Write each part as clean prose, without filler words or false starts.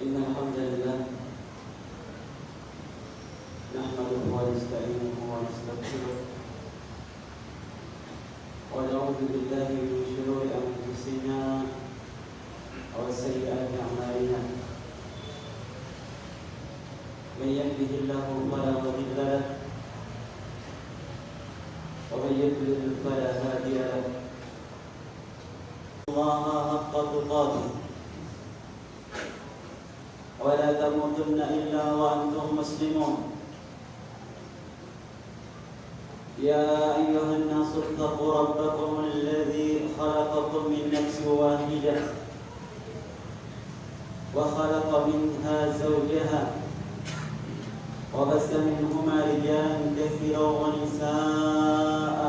إن الحمد لله نحمده ونستعينه ونستغفره ونعوذ بالله من شرور أنفسنا وسيئات أعمالنا من يهده الله فلا مضل له ومن يضلل فلا هادي له الله حق تقاته ولا تموتن إلا وأنتم مسلمون يا أيها الناس اتقوا ربكم الذي خلقكم من نفس واحدة وخلق منها زوجها وبث منهما رجالا كثيرا ونساء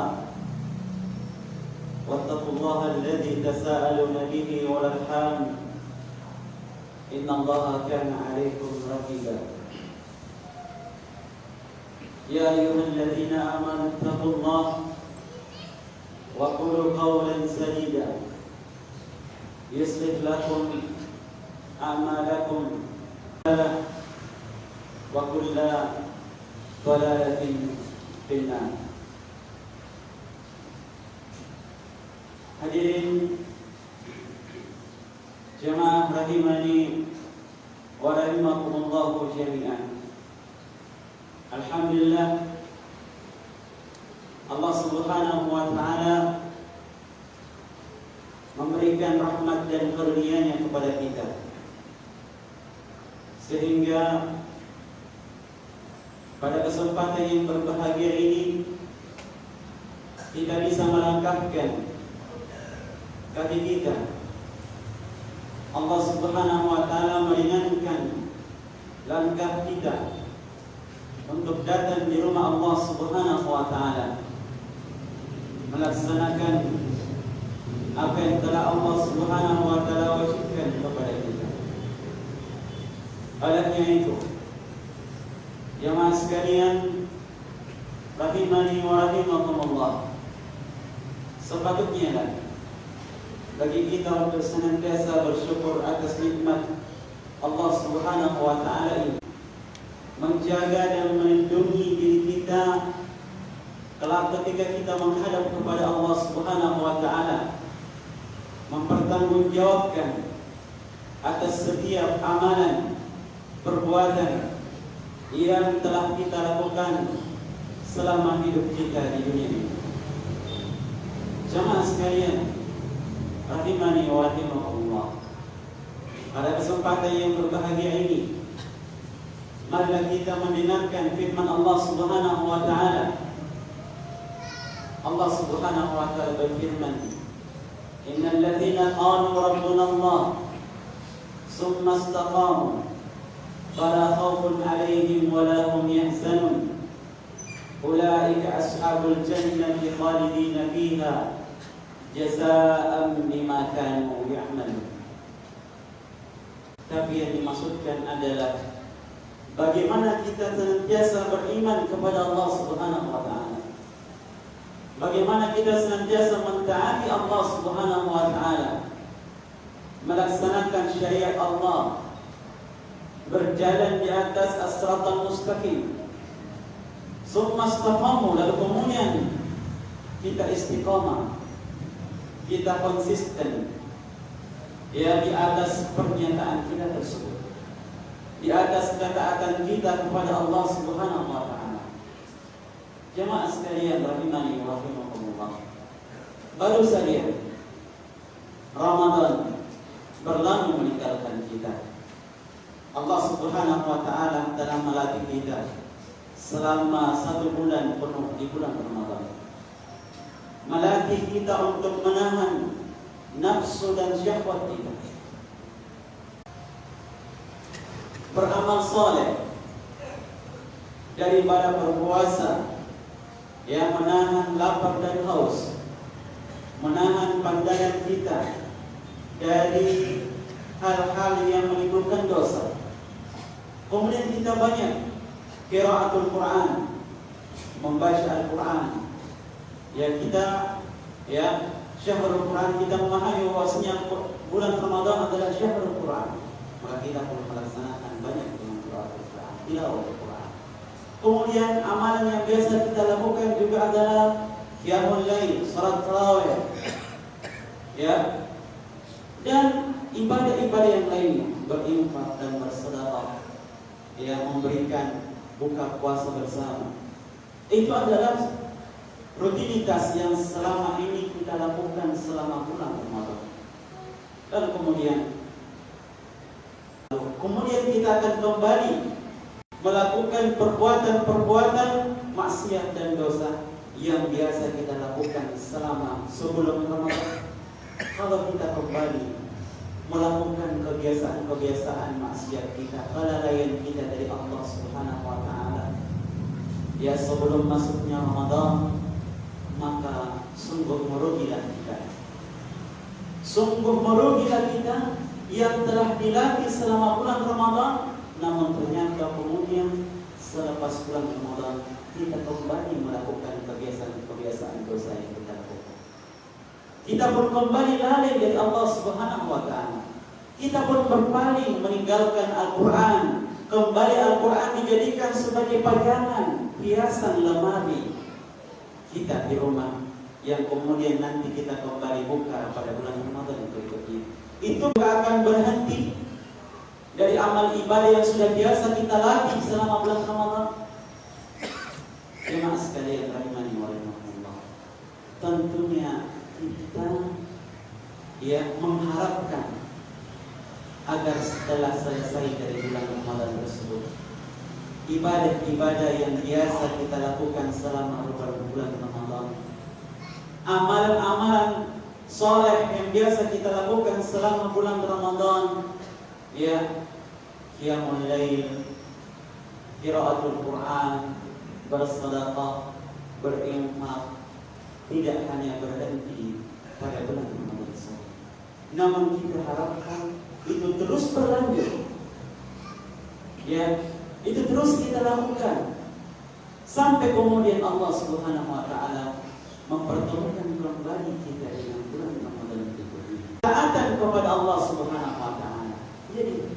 واتقوا الله الذي تساءلون به والأرحام إن الله كان عليكم رقيبا يا أيها الذين آمنوا اتقوا الله وقولوا قولا سديدا يصلح لكم أعمالكم وكل ضلالة في النار. Hadirin jemaah rahimani wa rahimakumullah jami'an. Alhamdulillah, Allah Subhanahu wa taala memberikan rahmat dan karunia-Nya kepada kita, sehingga pada kesempatan yang berbahagia ini kita bisa melangkahkan kaki kita. Allah Subhanahu wa taala meringankan langkah kita untuk datang di rumah Allah Subhanahu wa taala, melaksanakan apa yang telah Allah Subhanahu wa taala wajibkan kepada kita. Olehnya itu, jemaah sekalian rahimani wa rahimakumullah, sepatutnya lah bagi kita untuk senantiasa bersyukur atas nikmat Allah Subhanahu wa taala ini, menjaga dan melindungi diri kita kelak ketika kita menghadap kepada Allah Subhanahu wa taala, mempertanggungjawabkan atas setiap amalan perbuatan yang telah kita lakukan selama hidup kita di dunia ini. Jemaah sekalian rahimani wa rahimakumullah, pada kesempatan yang berbahagia ini, marilah kita mendengarkan firman Allah Subhanahu wa taala. Allah Subhanahu wa taala berfirman, "Innal ladzina qalu rabbuna Allah tsumma istaqamu fala khaufun 'alaihim wa la hum yahzanun ulaika ashabul jannati khalidina fiha jazaa'an bima kanu ya'malun." Tapi yang dimaksudkan adalah bagaimana kita senantiasa beriman kepada Allah Subhanahu wa taala. Bagaimana kita senantiasa mentaati Allah Subhanahu wa taala, melaksanakan syariat Allah, berjalan di atas as-siratal mustaqim. Summa istaqamu, lalu kemudian kita istiqamah, kita konsisten ya di atas pernyataan kita tersebut, di atas ketaatan kita kepada Allah Subhanahu wa taala. Jemaah sekalian rahimani wa rahimakumullah, baru saja Ramadan berlalu meninggalkan kita. Allah Subhanahu wa taala telah melatih kita selama 1 bulan penuh di bulan Ramadan, melatih kita untuk menahan nafsu dan syahwat kita, beramal saleh daripada berpuasa yang menahan lapar dan haus, menahan pandangan kita dari hal-hal yang menimbulkan dosa. Kemudian kita banyak qiraatul Quran, membaca Al-Quran. Ya kita Syahrul Quran, kita memahami bahwasanya bulan Ramadan adalah Syahrul Quran, maka kita perlu melaksanakan tilawah Al-Quran. Kemudian amalan yang biasa kita lakukan juga adalah qiyamul lail, salat tarawih, ya, dan ibadah-ibadah yang lainnya, berinfak dan bersedekah, ya, memberikan buka puasa bersama. Itu adalah rutinitas yang selama ini kita lakukan selama bulan Ramadan. Dan kemudian kita akan kembali melakukan perbuatan-perbuatan maksiat dan dosa yang biasa kita lakukan selama sebelum Ramadan. Kalau kita kembali melakukan kebiasaan-kebiasaan maksiat kita, kelalaian kita dari Allah Subhanahu wa taala, ya, sebelum masuknya Ramadan, maka sungguh merugilah kita. Sungguh merugilah kita yang telah dilatih selama bulan Ramadan, namun ternyata kemudian selepas bulan Ramadan kita kembali melakukan kebiasaan-kebiasaan dosa yang kita lakukan. Kita pun kembali lalai dari Allah Subhanahu wa taala. Kita pun berpaling meninggalkan Al-Quran. Kembali Al-Quran dijadikan sebagai pajangan, hiasan lemari kita di rumah, yang kemudian nanti kita kembali buka pada bulan Ramadan berikutnya. Itu gak akan berhenti dari amal ibadah yang sudah biasa kita latih selama bulan Ramadan. Jemaah sekalian rahimani wa rahimakumullah, tentunya kita, ya, mengharapkan agar setelah selesai dari bulan Ramadan tersebut, ibadah-ibadah yang biasa kita lakukan selama bulan Ramadan, amalan-amalan soleh yang biasa kita lakukan selama bulan Ramadan, ya, qiyamul lail, qiraatul Quran, bersedekah, berinfak, tidak hanya berhenti pada bulan Ramadan saja, namun kita harapkan itu terus berlanjut, ya, itu terus kita lakukan sampai kemudian Allah Subhanahu wa taala mempertemukan kembali kita dengan bulan Ramadan berikutnya. Taatan kepada Allah Subhanahu wa taala. Jadi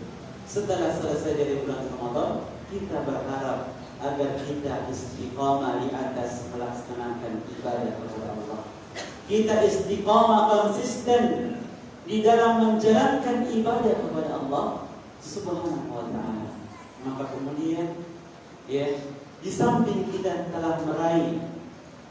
setelah selesai dari bulan Ramadan, kita berharap agar kita istiqamah di atas melaksanakan ibadah kepada Allah. Kita istiqamah konsisten di dalam menjalankan ibadah kepada Allah Subhanahu wa taala. Maka kemudian, ya, di samping kita telah meraih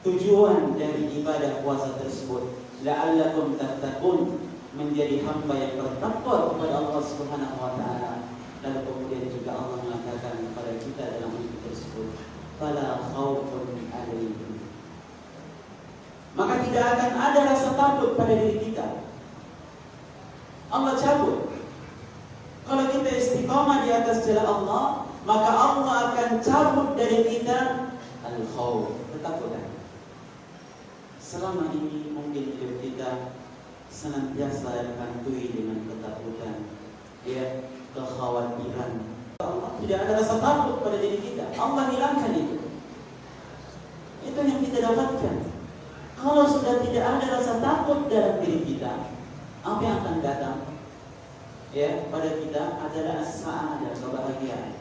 tujuan dari ibadah puasa tersebut, la'allakum tattaqun, menjadi hamba yang bertakwa kepada Allah Subhanahu wa taala. Lalu kemudian juga Allah mengatakan kepada kita dalam ayat tersebut, fala khaufun 'alaihim. Maka tidak akan ada rasa takut pada diri kita. Allah cabut. Kalau kita istiqamah di atas jalan Allah, maka Allah akan cabut dari kita al-khauf, ketakutan. Selama ini mungkin hidup kita senantiasa dihantui dengan ketakutan, ya, kekhawatiran. Allah tidak ada rasa takut pada diri kita. Allah hilangkan itu. Itu yang kita dapatkan. Kalau sudah tidak ada rasa takut dalam diri kita, apa yang akan datang, ya, pada kita adalah as-sa'adah, kebahagiaan.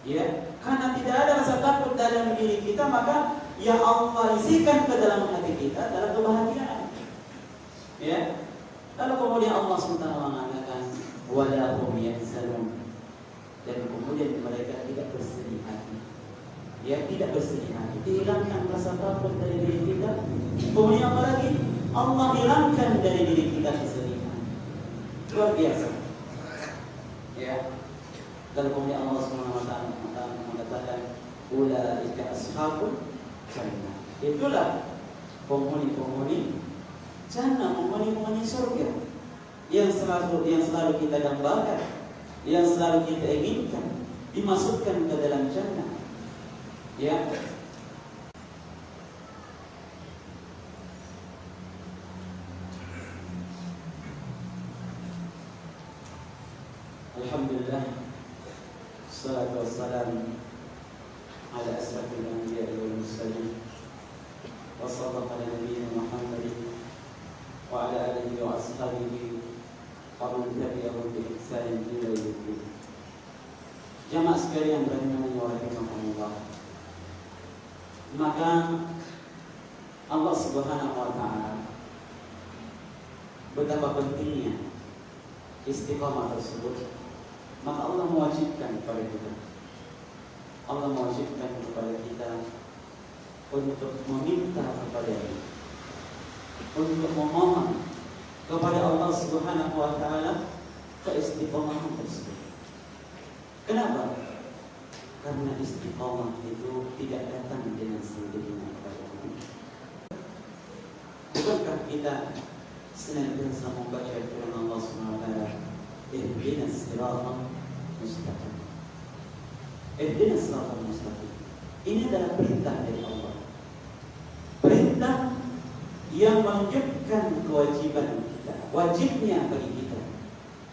Ya, karena tidak ada rasa takut dalam diri kita, maka yang Allah isikan ke dalam hati kita adalah kebahagiaan. Ya. Lalu kemudian Allah SWT mengatakan wala hum yahzanun, dan kemudian mereka tidak bersedih hati. Ya, tidak bersedih hati. Dihilangkan rasa takut dari diri kita. Kemudian apa lagi? Allah hilangkan dari diri kita kesedihan. Luar biasa. Ya. Dan kemudian Allah SWT mengatakan ulaika ashabul jannah. Itulah penghuni-penghuni jannah, penghuni-penghuni surga yang selalu kita dambakan, yang selalu kita inginkan dimasukkan ke dalam jannah. Ya. Alhamdulillah, salatu wassalam ala asrafil anbiya'i wal mursalin, wa sallallahu ala nabiyyina Muhammadin wa ala alihi wa ashabihi wa man tabi'ahum bi ihsanin ila yaumil din. Jamaah sekalian rahimani wa rahimakumullah. Maka Allah Subhanahu wa taala betapa pentingnya istiqamah tersebut. Maka Allah mewajibkan kepada kita. Allah mewajibkan kepada kita untuk meminta kepada-Nya, untuk memohon kepada Allah Subhanahu wa taala keistiqomahan tersebut. Kenapa? Karena istiqamah itu tidak datang dengan sendirinya kepada kita. Bukankah kita senantiasa membaca firman Allah Subhanahu wa taala, ihdinas siratal mustaqim. Ihdinas siratal mustaqim. Ini adalah perintah dari Allah. Perintah yang menunjukkan kewajiban kita, wajibnya bagi kita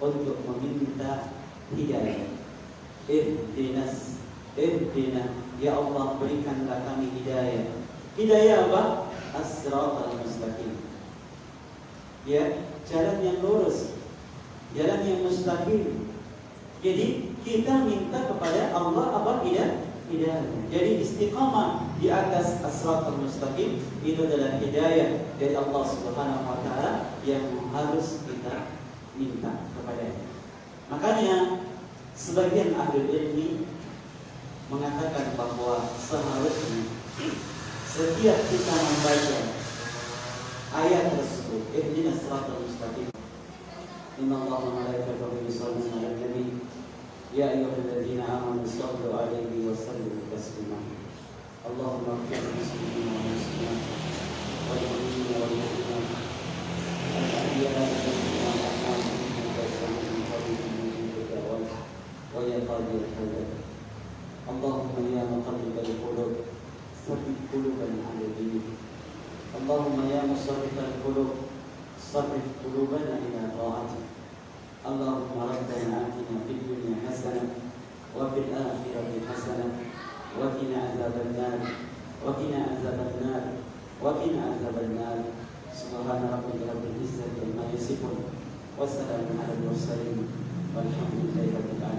untuk meminta hidayah. Ihdina, ya Allah berikanlah kami hidayah. Hidayah apa? As-siratal mustaqim. Ya, jalan yang lurus, jalan yang mustaqim. Jadi kita minta kepada Allah apa? Hidayah. Jadi istiqamah di atas as-siratal mustaqim itu adalah hidayah dari Allah Subhanahu wa taala yang harus kita minta kepadanya. Makanya sebagian ahli ilmi mengatakan bahwa seharusnya setiap kita membaca ayat tersebut, ihdinas siratal mustaqim, innallaha wa malaikatahu yusholluna 'alan nabi, ya ayyuhalladzina amanu shallu 'alaihi wa sallimu taslima. Allahumma ighfir lil muslimina wal muslimat wal mu'minina wal mu'minat al-ahya'i minhum wal amwat innaka sami'un qaribun mujibud da'wat wa ya qadiyal hajat. Allahumma ya muqallibal qulub tsabbit qulubana 'ala dinik. Allahumma ya musarrifal qulub sarrif qulubana ila ta'atik. Allahumma rabbana atina fid dunya hasanah wa fil akhirati hasanah wa qina adzaban nar wa qina adzaban nar wa qina adzaban nar. Subhana rabbika rabbil izzati amma yasifun wa salamun 'alal mursalin walhamdulillahi rabbil alamin.